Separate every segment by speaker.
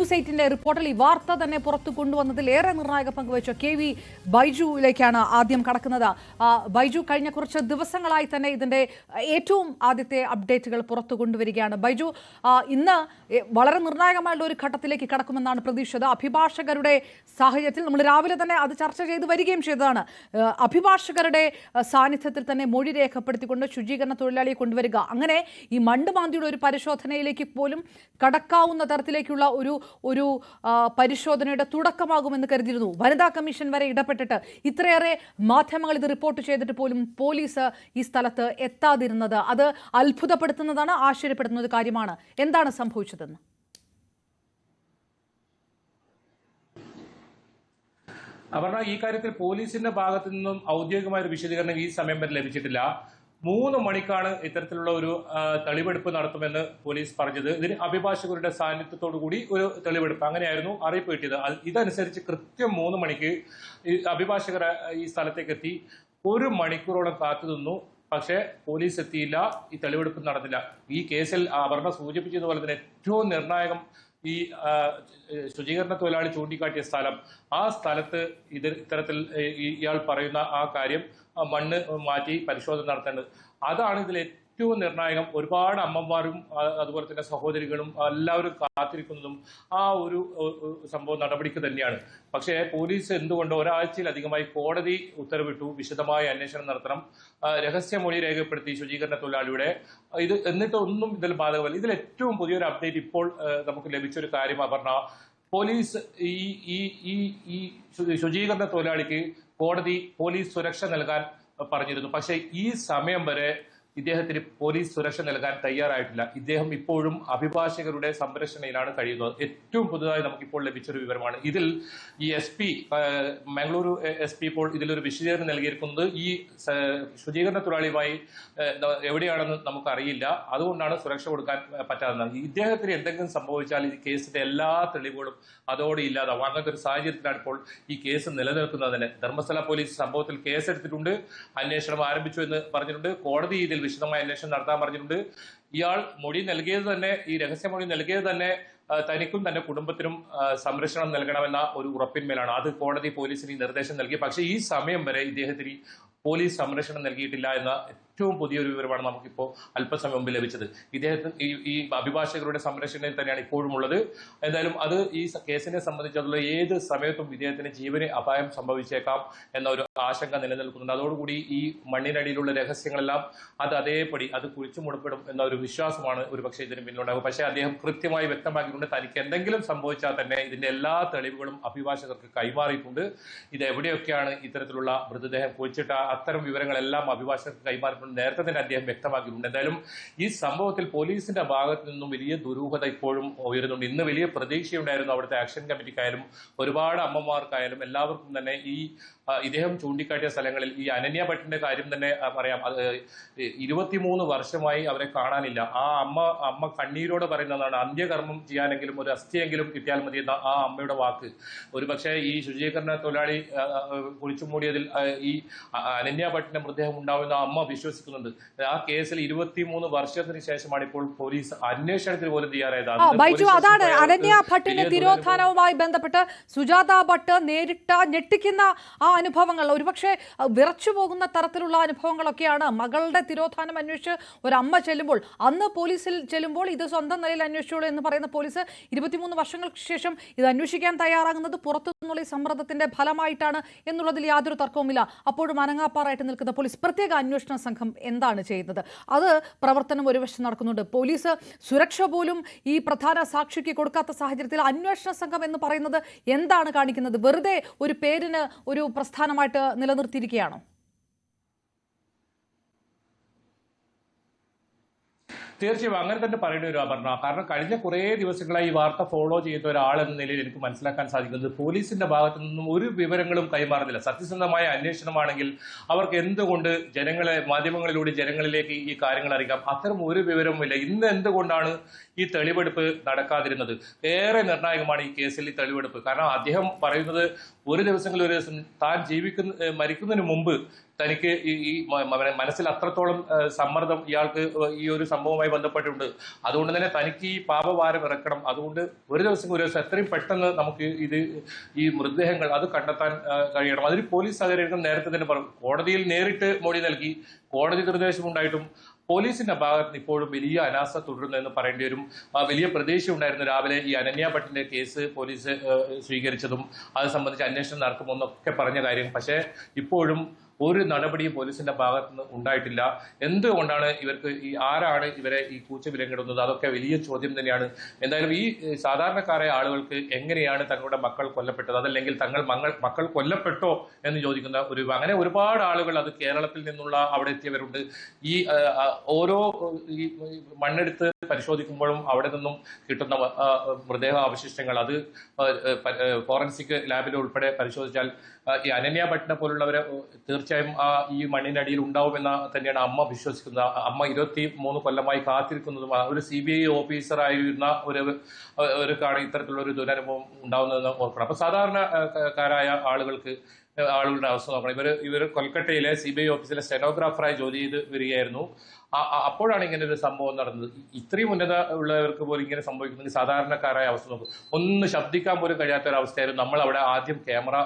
Speaker 1: News 8ന്റെ റിപ്പോർട്ടിൽ ഈ വാർത്ത തന്നെ പുറത്തു കൊണ്ടുവന്നതിൽ ഏറെ നിർണായക പങ്കുവച്ച KV ബൈജുവിലേക്കാണ് ആദ്യം കടക്കുന്നത്. ബൈജു, കഴിഞ്ഞ കുറച്ച് ദിവസങ്ങളായി തന്നെ ഇതിന്റെ ഏറ്റവും ആദ്യത്തെ അപ്ഡേറ്റുകൾ പുറത്തു കൊണ്ടുവരികയാണ്. ബൈജു, ഇന്ന് വളരെ നിർണായകമായുള്ള ഒരു ഘട്ടത്തിലേക്ക് കടക്കുമെന്നാണ് പ്രതീക്ഷിച്ചത്. അഭിഭാഷകരുടെ സാഹചര്യത്തിൽ നമ്മൾ രാവിലെ തന്നെ അത് ചർച്ച ചെയ്ത് വരികയും ചെയ്തതാണ്. അഭിഭാഷകരുടെ സാന്നിധ്യത്തിൽ തന്നെ മൊഴി രേഖപ്പെടുത്തിക്കൊണ്ട് ശുചീകരണ തൊഴിലാളിയെ കൊണ്ടുവരിക, അങ്ങനെ ഈ മണ്ടുമാന്തിയുടെ ഒരു പരിശോധനയിലേക്ക് പോലും കടക്കാവുന്ന തരത്തിലേക്കുള്ള ഒരു പരിശോധനയുടെ തുടക്കമാകുമെന്ന് കരുതിയിരുന്നു. വനിതാ കമ്മീഷൻ വരെ ഇടപെട്ടിട്ട് ഇത്രയേറെ മാധ്യമങ്ങൾ ഇത് റിപ്പോർട്ട് ചെയ്തിട്ട് പോലും പോലീസ് ഈ സ്ഥലത്ത് എത്താതിരുന്നത് അത് അത്ഭുതപ്പെടുത്തുന്നതാണ്, ആശ്ചര്യപ്പെടുത്തുന്ന ഒരു കാര്യമാണ്. എന്താണ് സംഭവിച്ചതെന്ന്?
Speaker 2: അപർണ, ഈ കാര്യത്തിൽ പോലീസിന്റെ ഭാഗത്തു നിന്നും ഔദ്യോഗികമായ ഒരു വിശദീകരണം ഈ സമയം വരെ ലഭിച്ചിട്ടില്ല. 3 മണിക്കാണ് ഇത്തരത്തിലുള്ള ഒരു തെളിവെടുപ്പ് നടത്തുമെന്ന് പോലീസ് പറഞ്ഞത്. ഇതിന് അഭിഭാഷകരുടെ സാന്നിധ്യത്തോടു കൂടി ഒരു തെളിവെടുപ്പ്, അങ്ങനെയായിരുന്നു അറിയിപ്പ് കിട്ടിയത്. ഇതനുസരിച്ച് കൃത്യം 3 മണിക്ക് അഭിഭാഷകർ ഈ സ്ഥലത്തേക്ക് എത്തി. 1 മണിക്കൂറോളം കാത്തുനിന്നു. പക്ഷേ പോലീസ് എത്തിയില്ല, ഈ തെളിവെടുപ്പ് നടന്നില്ല. ഈ കേസിൽ അപർണ സൂചിപ്പിച്ചതുപോലെ തന്നെ ഏറ്റവും നിർണായകം ഈ ശുചീകരണ തൊഴിലാളി ചൂണ്ടിക്കാട്ടിയ സ്ഥലം, ആ സ്ഥലത്ത് ഇത്തരത്തിൽ ഇയാൾ പറയുന്ന ആ കാര്യം മണ്ണ് മാറ്റി പരിശോധന നടത്തേണ്ടത്, അതാണ് ഇതിൽ ഏറ്റവും നിർണായകം. ഒരുപാട് അമ്മമാരും അതുപോലെ തന്നെ സഹോദരികളും എല്ലാവരും കാത്തിരിക്കുന്നതും ആ ഒരു സംഭവം നടപടിക്ക് തന്നെയാണ്. പക്ഷേ പോലീസ് എന്തുകൊണ്ട് ഒരാഴ്ചയിലധികമായി കോടതി ഉത്തരവിട്ടു, വിശദമായ അന്വേഷണം നടത്തണം, രഹസ്യമൊഴി രേഖപ്പെടുത്തി ശുചീകരണ തൊഴിലാളിയുടെ, എന്നിട്ട് ഒന്നും ഇതിൽ ബാധകമല്ല. ഇതിൽ ഏറ്റവും പുതിയൊരു അപ്ഡേറ്റ് ഇപ്പോൾ നമുക്ക് ലഭിച്ചൊരു കാര്യം അപർണ, പോലീസ് ഈ ശുചീകരണ തൊഴിലാളിക്ക് കോടതി പോലീസ് സുരക്ഷ നൽകാൻ പറഞ്ഞിരുന്നു. പക്ഷേ ഈ സമയം വരെ ഇദ്ദേഹത്തിന് പോലീസ് സുരക്ഷ നൽകാൻ തയ്യാറായിട്ടില്ല. ഇദ്ദേഹം ഇപ്പോഴും അഭിഭാഷകരുടെ സംരക്ഷണയിലാണ് കഴിയുന്നത്. ഏറ്റവും പുതുതായി നമുക്കിപ്പോൾ ലഭിച്ചൊരു വിവരമാണ്. ഇതിൽ ഈ SP, മംഗളൂരു SP ഇപ്പോൾ ഇതിലൊരു വിശദീകരണം നൽകിയിരിക്കുന്നത് ഈ ശുചീകരണ തൊഴിലാളിയുമായി എവിടെയാണെന്ന് നമുക്കറിയില്ല, അതുകൊണ്ടാണ് സുരക്ഷ കൊടുക്കാൻ പറ്റാത്തത്. ഇദ്ദേഹത്തിന് എന്തെങ്കിലും സംഭവിച്ചാൽ ഈ കേസിന്റെ എല്ലാ തെളിവുകളും അതോടെ ഇല്ലാതാവും. അങ്ങനത്തെ ഒരു സാഹചര്യത്തിലാണ് ഇപ്പോൾ ഈ കേസ് നിലനിൽക്കുന്നതിന്. ധർമ്മസ്ഥല പോലീസ് സംഭവത്തിൽ കേസെടുത്തിട്ടുണ്ട്, അന്വേഷണം ആരംഭിച്ചു എന്ന് പറഞ്ഞിട്ടുണ്ട്. കോടതി ഇതിൽ വിശദമായ അന്വേഷണം നടത്താൻ പറഞ്ഞിട്ടുണ്ട്. ഇയാൾ മൊഴി നൽകിയത് തന്നെ, ഈ രഹസ്യമൊഴി നൽകിയത് തന്നെ തനിക്കും തന്റെ കുടുംബത്തിനും സംരക്ഷണം നൽകണമെന്ന ഒരു ഉറപ്പിന്മേലാണ്. അത് കോടതി പോലീസിന് നിർദ്ദേശം നൽകി. പക്ഷേ ഈ സമയം വരെ ഇദ്ദേഹത്തിന് പോലീസ് സംരക്ഷണം നൽകിയിട്ടില്ല എന്ന ഏറ്റവും പുതിയൊരു വിവരമാണ് നമുക്കിപ്പോൾ അല്പസമയം മുമ്പ് ലഭിച്ചത്. ഇദ്ദേഹത്തിന് ഈ അഭിഭാഷകരുടെ സംരക്ഷണയിൽ തന്നെയാണ് ഇപ്പോഴും ഉള്ളത്. എന്തായാലും അത് ഈ കേസിനെ സംബന്ധിച്ചുള്ള ഏത് സമയത്തും ഇദ്ദേഹത്തിന് ജീവന് അപായം സംഭവിച്ചേക്കാം എന്ന ഒരു ആശങ്ക നിലനിൽക്കുന്നുണ്ട്. അതോടുകൂടി ഈ മണ്ണിനടിയിലുള്ള രഹസ്യങ്ങളെല്ലാം അതേപടി കുഴിച്ചു മൂടപ്പെടും എന്ന ഒരു വിശ്വാസമാണ് ഒരുപക്ഷെ ഇതിന് പിന്നിലുണ്ടാകും. പക്ഷേ അദ്ദേഹം കൃത്യമായി വ്യക്തമാക്കിയിട്ടുണ്ട്, തനിക്ക് എന്തെങ്കിലും സംഭവിച്ചാൽ തന്നെ ഇതിന്റെ എല്ലാ തെളിവുകളും അഭിഭാഷകർക്ക് കൈമാറിയിട്ടുണ്ട്. ഇത് എവിടെയൊക്കെയാണ് ഇത്തരത്തിലുള്ള മൃതദേഹം കുഴിച്ചിട്ട അത്തരം വിവരങ്ങളെല്ലാം അഭിഭാഷകർക്ക് കൈമാറിയിട്ടുണ്ട്. നേരത്തെ തന്നെ അദ്ദേഹം വ്യക്തമാക്കിയിട്ടുണ്ട്. എന്തായാലും ഈ സംഭവത്തിൽ പോലീസിന്റെ ഭാഗത്ത് നിന്നും വലിയ ദുരൂഹത ഇപ്പോഴും ഉയരുന്നുണ്ട്. ഇന്ന് വലിയ പ്രതീക്ഷയുണ്ടായിരുന്നു അവിടുത്തെ ആക്ഷൻ കമ്മിറ്റിക്കായാലും ഒരുപാട് അമ്മമാർക്കായാലും എല്ലാവർക്കും തന്നെ. ഇദ്ദേഹം ചൂണ്ടിക്കാട്ടിയ സ്ഥലങ്ങളിൽ ഈ അനന്യ ഭട്ടിന്റെ കാര്യം തന്നെ പറയാം. 23 വർഷമായി അവരെ കാണാനില്ല. ആ അമ്മ കണ്ണീരോട് പറയുന്നതാണ്, അന്ത്യകർമ്മം ചെയ്യാനെങ്കിലും ഒരു അസ്ഥിയെങ്കിലും കിട്ടിയാൽ മതി എന്ന ആ അമ്മയുടെ വാക്ക്. ഒരുപക്ഷെ ഈ ശുചീകരണ തൊഴിലാളി കുഴിച്ചു മൂടിയതിൽ ഈ അനന്യ ഭട്ടിന്റെ മൃതദേഹം ഉണ്ടാവുമെന്ന് അമ്മ വിശ്വസിക്കുന്നുണ്ട്. ആ കേസിൽ 23 വർഷത്തിന് ശേഷമാണ് ഇപ്പോൾ പോലീസ് അന്വേഷണത്തിന് പോലും തയ്യാറായത്.
Speaker 1: അതാണ് അനന്യ ഭട്ടിന്റെ തിരോധാനവുമായി ബന്ധപ്പെട്ട് സുജാത ഭട്ട് നേരിട്ട ഞെട്ടിക്കുന്ന ആ അനുഭവങ്ങൾ, ഒരുപക്ഷെ വിറച്ചു പോകുന്ന തരത്തിലുള്ള അനുഭവങ്ങളൊക്കെയാണ്. മകളുടെ തിരോധാനം അന്വേഷിച്ച് ഒരമ്മ ചെല്ലുമ്പോൾ, അന്ന് പോലീസിൽ ചെല്ലുമ്പോൾ ഇത് സ്വന്തം നിലയിൽ അന്വേഷിച്ചോളൂ എന്ന് പറയുന്ന പോലീസ് 23 വർഷങ്ങൾക്ക് ശേഷം ഇത് അന്വേഷിക്കാൻ തയ്യാറാകുന്നത് പുറത്തു നിന്നുള്ള ഈ സമ്മർദ്ദത്തിന്റെ ഫലമായിട്ടാണ് എന്നുള്ളതിൽ യാതൊരു തർക്കവുമില്ല. അപ്പോഴും അനങ്ങാപ്പാറായിട്ട് നിൽക്കുന്ന പോലീസ്, പ്രത്യേക അന്വേഷണ സംഘം എന്താണ് ചെയ്യുന്നത്? അത് പ്രവർത്തനം ഒരു വശം നടക്കുന്നുണ്ട്. പോലീസ് സുരക്ഷ പോലും ഈ പ്രധാന സാക്ഷിക്ക് കൊടുക്കാത്ത സാഹചര്യത്തിൽ അന്വേഷണ സംഘം എന്ന് പറയുന്നത് എന്താണ് കാണിക്കുന്നത്? വെറുതെ ഒരു പേരിന് ഒരു പ്രസ്ഥാനമായിട്ട് നിലനിർത്തിയിരിക്കുകയാണോ?
Speaker 2: തീർച്ചയായും അങ്ങനെ തന്നെ പറയേണ്ടി വരും അപർണ. കാരണം കഴിഞ്ഞ കുറേ ദിവസങ്ങളായി ഈ വാർത്ത ഫോളോ ചെയ്ത ഒരാൾ എന്ന നിലയിൽ എനിക്ക് മനസ്സിലാക്കാൻ സാധിക്കുന്നത് പോലീസിന്റെ ഭാഗത്തു നിന്നും ഒരു വിവരങ്ങളും കൈമാറുന്നില്ല. സത്യസന്ധമായ അന്വേഷണമാണെങ്കിൽ അവർക്ക് എന്തുകൊണ്ട് മാധ്യമങ്ങളിലൂടെ ജനങ്ങളിലേക്ക് ഈ കാര്യങ്ങൾ അറിയിക്കാം? അത്തരം ഒരു വിവരവുമില്ല. ഇന്ന് എന്തുകൊണ്ടാണ് ഈ തെളിവെടുപ്പ് നടക്കാതിരുന്നത്? ഏറെ നിർണായകമാണ് ഈ കേസിൽ ഈ തെളിവെടുപ്പ്. കാരണം അദ്ദേഹം പറയുന്നത് ഒരു ദിവസം താൻ മരിക്കുന്നതിന് മുമ്പ് തനിക്ക് ഈ മനസ്സിൽ അത്രത്തോളം സമ്മർദ്ദം ഇയാൾക്ക് ഈ ഒരു സംഭവവുമായി ബന്ധപ്പെട്ടിട്ടുണ്ട്. അതുകൊണ്ട് തന്നെ തനിക്ക് ഈ പാപഭാരം ഇറക്കണം. അതുകൊണ്ട് ഒരു ദിവസം എത്രയും പെട്ടെന്ന് നമുക്ക് ഈ മൃതദേഹങ്ങൾ അത് കണ്ടെത്താൻ കഴിയണം. അതിന് പോലീസ് അധികാരികൾ നേരത്തെ തന്നെ പറഞ്ഞു. കോടതിയിൽ നേരിട്ട് മൊഴി നൽകി, കോടതി നിർദ്ദേശമുണ്ടായിട്ടും പോലീസിന്റെ ഭാഗത്ത് ഇപ്പോഴും വലിയ അനാസ്ഥ തുടരുന്നതെന്ന് പറയേണ്ടി വരും. വലിയ പ്രതീക്ഷ ഉണ്ടായിരുന്നു രാവിലെ ഈ അനന്യ ഭട്ടിന്റെ കേസ് പോലീസ് സ്വീകരിച്ചതും അത് സംബന്ധിച്ച് അന്വേഷണം നടക്കുമെന്നൊക്കെ പറഞ്ഞ കാര്യം. പക്ഷേ ഇപ്പോഴും ഒരു നടപടിയും പോലീസിന്റെ ഭാഗത്ത് നിന്ന് ഉണ്ടായിട്ടില്ല. എന്തുകൊണ്ടാണ് ഇവർക്ക് ആരാണ് ഇവരെ ഈ കൂച്ചുവിലങ്ങിടുന്നത്? അതൊക്കെ വലിയ ചോദ്യം തന്നെയാണ്. എന്തായാലും ഈ സാധാരണക്കാരായ ആളുകൾക്ക് എങ്ങനെയാണ് തങ്ങളുടെ മക്കൾ കൊല്ലപ്പെട്ടത്, അതല്ലെങ്കിൽ മക്കൾ കൊല്ലപ്പെട്ടോ എന്ന് ചോദിക്കുന്ന അങ്ങനെ ഒരുപാട് ആളുകൾ, അത് കേരളത്തിൽ നിന്നുള്ള അവിടെ എത്തിയവരുണ്ട്. ഈ ഓരോ ഈ മണ്ണെടുത്ത് പരിശോധിക്കുമ്പോഴും അവിടെ നിന്നും കിട്ടുന്ന മൃതദേഹ അവശിഷ്ടങ്ങൾ അത് ഫോറൻസിക് ലാബിൽ ഉൾപ്പെടെ പരിശോധിച്ചാൽ ഈ അനന്യ ഭട്ടിനെ പോലുള്ളവരെ തീർച്ചയായും ഈ മണ്ണിനടിയിൽ ഉണ്ടാവുമെന്ന് തന്നെയാണ് അമ്മ വിശ്വസിക്കുന്നത്. അമ്മ 23 കൊല്ലമായി കാത്തിരിക്കുന്നതും ഒരു CBI ഓഫീസറായിരുന്ന ഒരുക്കാണ് ഇത്തരത്തിലുള്ള ഒരു ദുരനുഭവം ഉണ്ടാവുന്നതെന്ന് ഓർക്കണം. അപ്പൊ സാധാരണക്കാരായ ആളുകളുടെ അവസ്ഥ നോക്കണം. ഇവർ കൊൽക്കട്ടയിലെ CBI ഓഫീസിലെ സ്റ്റെനോഗ്രാഫറായി ജോലി ചെയ്ത് വരികയായിരുന്നു. അപ്പോഴാണ് ഇങ്ങനെ ഒരു സംഭവം നടന്നത്. ഇത്രയും ഉന്നത ഉള്ളവർക്ക് പോലും ഇങ്ങനെ സംഭവിക്കുന്നെങ്കിൽ സാധാരണക്കാരായ അവസ്ഥ നോക്കും. ഒന്ന് ശബ്ദിക്കാൻ പോലും കഴിയാത്ത ഒരു അവസ്ഥയായിരുന്നു നമ്മൾ അവിടെ ആദ്യം ക്യാമറ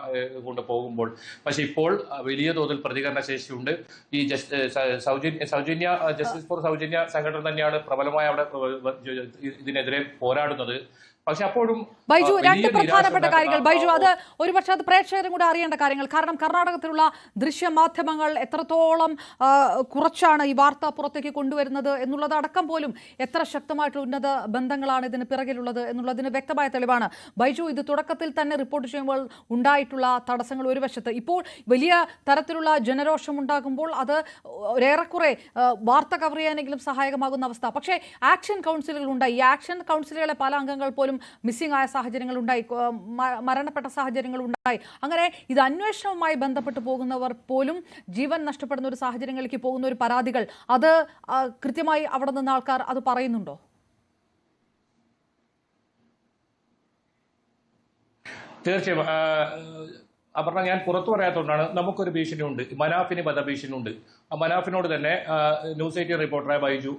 Speaker 2: കൊണ്ട് പോകുമ്പോൾ. പക്ഷെ ഇപ്പോൾ വലിയ തോതിൽ പ്രതികരണ ശേഷിയുണ്ട്. ഈ സൗജന്യ ജസ്റ്റിസ് ഫോർ സൗജന്യ സംഘടന തന്നെയാണ് പ്രബലമായി അവിടെ ഇതിനെതിരെ പോരാടുന്നത്. പക്ഷെ അപ്പോഴും
Speaker 1: ബൈജു, രണ്ട് പ്രധാനപ്പെട്ട കാര്യങ്ങൾ ബൈജു, അത് ഒരുപക്ഷെ അത് പ്രേക്ഷകരും കൂടെ അറിയേണ്ട കാര്യങ്ങൾ. കാരണം കർണാടകത്തിലുള്ള ദൃശ്യമാധ്യമങ്ങൾ എത്രത്തോളം കുറച്ചാണ് ഈ വാർത്ത പുറത്തേക്ക് കൊണ്ടുവരുന്നത് എന്നുള്ളത് അടക്കം പോലും എത്ര ശക്തമായിട്ടുള്ള ഉന്നത ബന്ധങ്ങളാണ് ഇതിന് പിറകിലുള്ളത് എന്നുള്ളതിന് വ്യക്തമായ തെളിവാണ്. ബൈജു, ഇത് തുടക്കത്തിൽ തന്നെ റിപ്പോർട്ട് ചെയ്യുമ്പോൾ ഉണ്ടായിട്ടുള്ള തടസ്സങ്ങൾ ഒരു വശത്ത്, ഇപ്പോൾ വലിയ തരത്തിലുള്ള ജനരോഷം ഉണ്ടാകുമ്പോൾ അത് ഏറെക്കുറെ വാർത്ത കവർ ചെയ്യാനെങ്കിലും സഹായകമാകുന്ന അവസ്ഥ. പക്ഷേ ആക്ഷൻ കൗൺസിലുകൾ ഉണ്ടായി. ഈ ആക്ഷൻ കൗൺസിലുകളെ പല അംഗങ്ങൾ പോലും മിസ്സിംഗ് ആയ സാഹചര്യങ്ങൾ ഉണ്ടായി, മരണപ്പെട്ട സാഹചര്യങ്ങൾ ഉണ്ടായി. അങ്ങനെ ഇത് അന്വേഷണവുമായി ബന്ധപ്പെട്ട് പോകുന്നവർ പോലും ജീവൻ നഷ്ടപ്പെടുന്ന ഒരു സാഹചര്യങ്ങളിലേക്ക് പോകുന്ന ഒരു പരാതികൾ, അത് കൃത്യമായി അവിടെ നിന്ന് ആൾക്കാർ അത് പറയുന്നുണ്ടോ?
Speaker 2: തീർച്ചയായും അപർണ, ഞാൻ പുറത്തു പറയാത്തതുകൊണ്ടാണ്. നമുക്കൊരു ഭീഷണിയുണ്ട്, മനാഫിന് വധഭീഷണിയുണ്ട്. മനാഫിനോട് തന്നെ ന്യൂസ് 18 റിപ്പോർട്ടറായ ബൈജു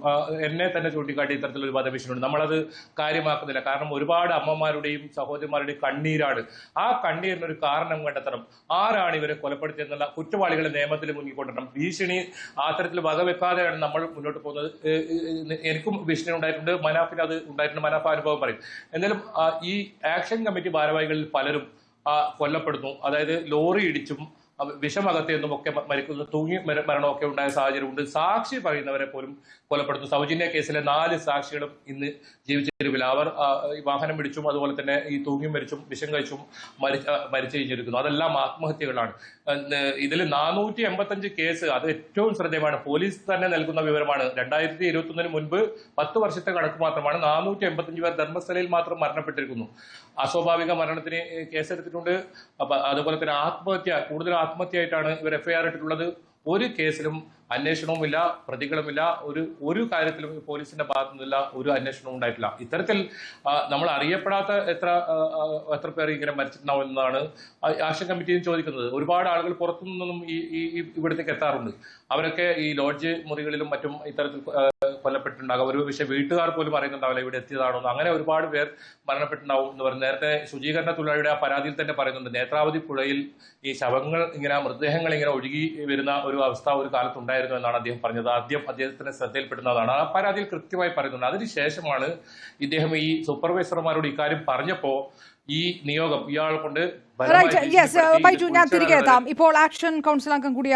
Speaker 2: എന്നെ തന്നെ ചൂണ്ടിക്കാട്ടി ഇത്തരത്തിലൊരു വധഭീഷണിയുണ്ട്. നമ്മളത് കാര്യമാക്കുന്നില്ല. കാരണം ഒരുപാട് അമ്മമാരുടെയും സഹോദരിമാരുടെയും കണ്ണീരാണ്. ആ കണ്ണീരിനൊരു കാരണം കണ്ടെത്തണം. ആരാണ് ഇവരെ കൊലപ്പെടുത്തിയെന്നുള്ള കുറ്റവാളികളെ നിയമത്തിൽ മുന്നിക്കൊണ്ടിരണം. ഭീഷണി അത്തരത്തിൽ വകവെക്കാതെയാണ് നമ്മൾ മുന്നോട്ട് പോകുന്നത്. എനിക്കും ഭീഷണി ഉണ്ടായിട്ടുണ്ട്, മനാഫിന് അത് ഉണ്ടായിട്ടുണ്ട്. മനാഫ് അനുഭവം പറയും. എന്നാലും ഈ ആക്ഷൻ കമ്മിറ്റി ഭാരവാഹികളിൽ പലരും കൊല്ലപ്പെടുന്നു. അതായത് ലോറി ഇടിച്ചും വിഷമകത്തെന്നും ഒക്കെ മരിക്കുന്നു, തൂങ്ങി മരണമൊക്കെ ഉണ്ടായ സാഹചര്യമുണ്ട്. സാക്ഷി പറയുന്നവരെ പോലും കൊലപ്പെടുന്നു. സൗജന്യ കേസിലെ 4 സാക്ഷികളും ഇന്ന് ജീവിച്ചിരിപ്പില്ല. അവർ വാഹനം പിടിച്ചും അതുപോലെ തന്നെ ഈ തൂങ്ങി മരിച്ചും വിഷം കഴിച്ചും മരിച്ചു കഴിഞ്ഞിരിക്കുന്നു. അതെല്ലാം ആത്മഹത്യകളാണ്. ഇതിൽ 485 കേസ്, അത് ഏറ്റവും ശ്രദ്ധേയമാണ്. പോലീസ് തന്നെ നൽകുന്ന വിവരമാണ്. 2021 മുൻപ് 10 വർഷത്തെ കണക്ക് മാത്രമാണ്. 485 പേർ ധർമ്മസ്ഥലയിൽ മാത്രം മരണപ്പെട്ടിരിക്കുന്നു. അസ്വാഭാവിക മരണത്തിന് കേസെടുത്തിട്ടുണ്ട്. അതുപോലെ തന്നെ കൂടുതൽ ആത്മഹത്യയായിട്ടാണ് ഇവർ FIR ഇട്ടിട്ടുള്ളത്. ഒരു കേസിലും അന്വേഷണവുമില്ല, പ്രതികളുമില്ല, ഒരു കാര്യത്തിലും പോലീസിന്റെ ഭാഗത്തു നിന്നില്ല ഒരു അന്വേഷണവും ഉണ്ടായിട്ടില്ല. ഇത്തരത്തിൽ നമ്മൾ അറിയപ്പെടാത്ത എത്ര പേർ ഇങ്ങനെ മരിച്ചിട്ടുണ്ടാവും എന്നാണ് ആക്ഷൻ കമ്മിറ്റിയും ചോദിക്കുന്നത്. ഒരുപാട് ആളുകൾ പുറത്തുനിന്നും ഇവിടത്തേക്ക് എത്താറുണ്ട്. അവരൊക്കെ ഈ ലോഡ്ജ് മുറികളിലും മറ്റും ഇത്തരത്തിൽ കൊല്ലപ്പെട്ടിട്ടുണ്ടാകും. ഒരു പക്ഷേ വീട്ടുകാർ പോലും അറിയുന്നുണ്ടാവില്ല ഇവിടെ എത്തിയതാണോ. അങ്ങനെ ഒരുപാട് പേർ മരണപ്പെട്ടിട്ടുണ്ടാവും എന്ന് പറഞ്ഞു. നേരത്തെ ശുചീകരണ തൊഴിലാളിയുടെ ആ പരാതിയിൽ തന്നെ പറയുന്നുണ്ട്, നേത്രാവതി പുഴയിൽ ഈ ശവങ്ങൾ മൃതദേഹങ്ങൾ ഇങ്ങനെ ഒഴുകി വരുന്ന ഒരു അവസ്ഥ ഒരു കാലത്തുണ്ടായിരുന്നു എന്നാണ് അദ്ദേഹം പറഞ്ഞത്. ആദ്യം അദ്ദേഹത്തിന് ശ്രദ്ധയിൽപ്പെടുന്നതാണ്. ആ പരാതിയിൽ കൃത്യമായി പറയുന്നുണ്ട്. അതിനുശേഷമാണ് ഇദ്ദേഹം ഈ സൂപ്പർവൈസർമാരോട് ഇക്കാര്യം പറഞ്ഞപ്പോ ഈ നിയോഗം ഇയാളെ കൊണ്ട്
Speaker 1: ബൈജു, ഞാൻ തിരികെ എത്താം. ഇപ്പോൾ ആക്ഷൻ കൗൺസിൽ അംഗം കൂടിയാണ്